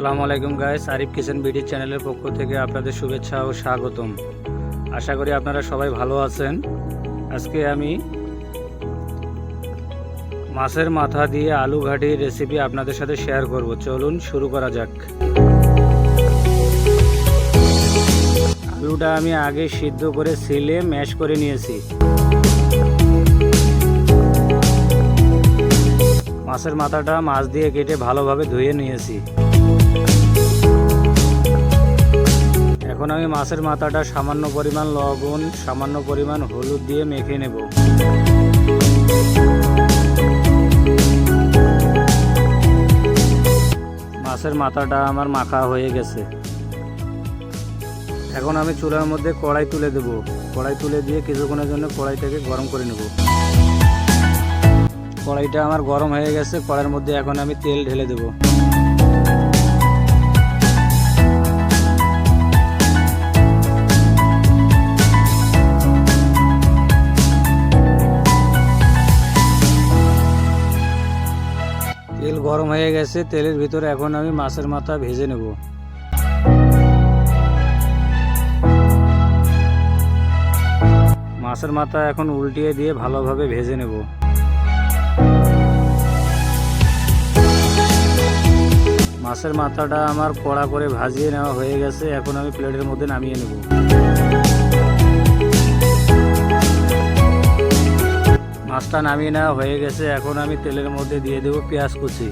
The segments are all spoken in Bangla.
আসসালামু আলাইকুম গাইস, আরিফ কিচেন বিডি চ্যানেলের পক্ষ থেকে আপনাদের শুভেচ্ছা ও স্বাগতম। আশা করি আপনারা সবাই ভালো আছেন। আজকে আমি মাছের মাথা দিয়ে আলু ঘাটির রেসিপি আপনাদের সাথে শেয়ার করব। চলুন শুরু করা যাক। আলুটা আমি আগে সিদ্ধ করে ছিলে ম্যাশ করে নিয়েছি। মাছের মাথাটা মাছ দিয়ে কেটে ভালোভাবে ধুয়ে নিয়েছি। এখন আমি মাছের মাথাটা সামান্য পরিমাণ লবণ, সামান্য পরিমাণ হলুদ দিয়ে মেখে নেব। মাছের মাথাটা আমার মাখা হয়ে গেছে। এখন আমি চুলার মধ্যে কড়াই তুলে দেব। কড়াই তুলে দিয়ে কিছুক্ষণের জন্য কড়াইটাকে গরম করে নেব। কড়াইটা আমার গরম হয়ে গেছে। কড়াইয়ের মধ্যে এখন আমি তেল ঢেলে দেব। তেল গরম হয়ে গেছে। তেলের ভিতরে এখন আমি মাছের মাথা ভেজে নেব। মাছের মাথা এখন উল্টিয়ে দিয়ে ভালোভাবে ভেজে নেব। মাছের মাথাটা আমার কড়া করে ভাজিয়ে নেওয়া হয়ে গেছে। এখন আমি প্লেটের মধ্যে নামিয়ে নেব। মাছটা নামিয়ে নেওয়া হয়ে গেছে। এখন আমি তেলের মধ্যে দিয়ে দেব পেঁয়াজ কুচি।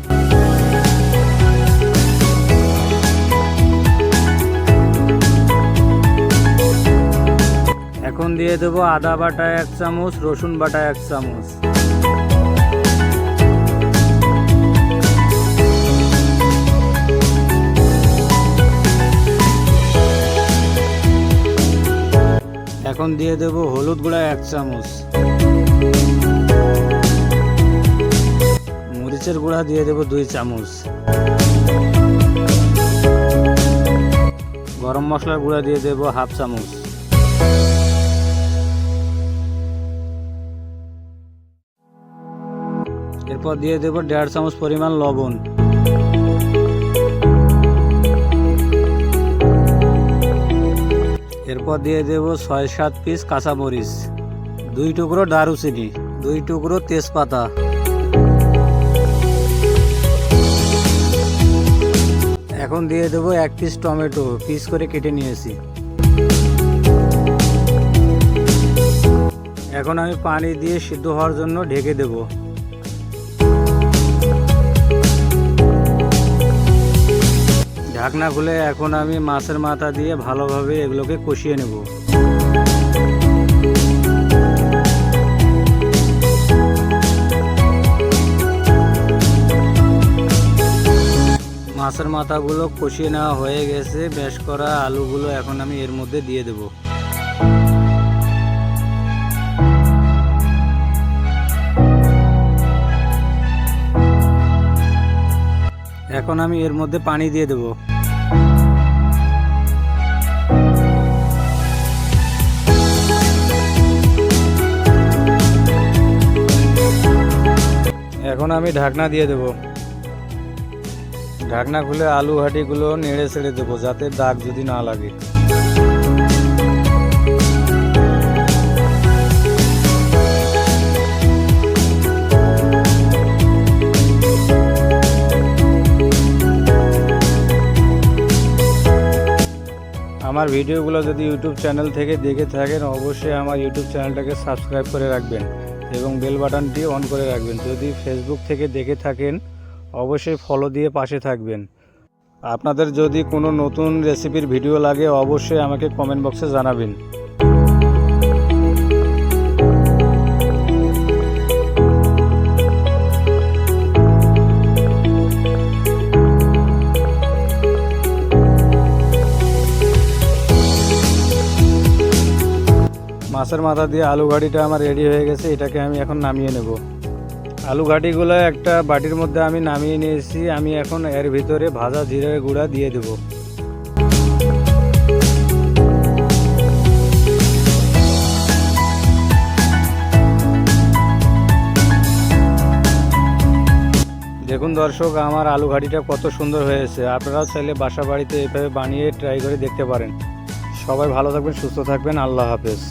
এখন দিয়ে দেব আদা বাটা 1 চামচ, রসুন বাটা 1 চামচ। এখন দিয়ে দেব হলুদ গুঁড়া 1 চামচ। মরিচের গুঁড়া দিয়ে দেব 2 চামচ। গরম মশলার গুঁড়া দিয়ে দেব 1/2 চামচ। এরপর দিয়ে দেব 1.5 চামচ পরিমাণ লবণ। এরপর দিয়ে দেব 6-7 পিস কাঁচামরিচ, 2 টুকরো দারুচিনি, 2 টুকরো তেজপাতা। এখন দিয়ে দেব 1 পিস টমেটো পিস করে কেটে নিয়েছি। এখন আমি পানি দিয়ে সিদ্ধ হওয়ার জন্য ঢেকে দেব। ঢাকনা খুলে এখন আমি মাছের মাথা দিয়ে ভালোভাবে এগুলোকে কষিয়ে নেব। মাছের মাথাগুলো কষিয়ে নেওয়া হয়ে গেছে। ম্যাশ করা আলুগুলো এখন আমি এর মধ্যে দিয়ে দেব। এখন আমি এর মধ্যে পানি দিয়ে দেব। এখন আমি ঢাকনা দিয়ে দেব। ঢাকনা খুলে আলু ঘাটিগুলো নেড়ে ছেড়ে দেবো যাতে দাগ যদি না লাগে। আমার ভিডিওগুলো যদি ইউটিউব চ্যানেল থেকে দেখে থাকেন অবশ্যই আমার ইউটিউব চ্যানেলটাকে সাবস্ক্রাইব করে রাখবেন এবং বেল বাটনটি অন করে রাখবেন। যদি ফেসবুক থেকে দেখে থাকেন অবশ্যই ফলো দিয়ে পাশে থাকবেন। আপনাদের যদি কোনো নতুন রেসিপির ভিডিও লাগে অবশ্যই আমাকে কমেন্ট বক্সে জানাবেন। মাছের মাথা দিয়ে আলু ঘাটিটা আমার রেডি হয়ে গেছে। এটাকে আমি এখন নামিয়ে নেব। আলু ঘাটিগুলো একটা বাটির মধ্যে আমি নামিয়ে নিয়েছি। আমি এখন এর ভিতরে ভাজা জিরার গুঁড়া দিয়ে দেব। দেখুন দর্শক, আমার আলু ঘাটিটা কত সুন্দর হয়েছে। আপনারাও চাইলে বাসা বাড়িতে এইভাবে বানিয়ে ট্রাই করে দেখতে পারেন। সবাই ভালো থাকবেন, সুস্থ থাকবেন। আল্লাহ হাফেজ।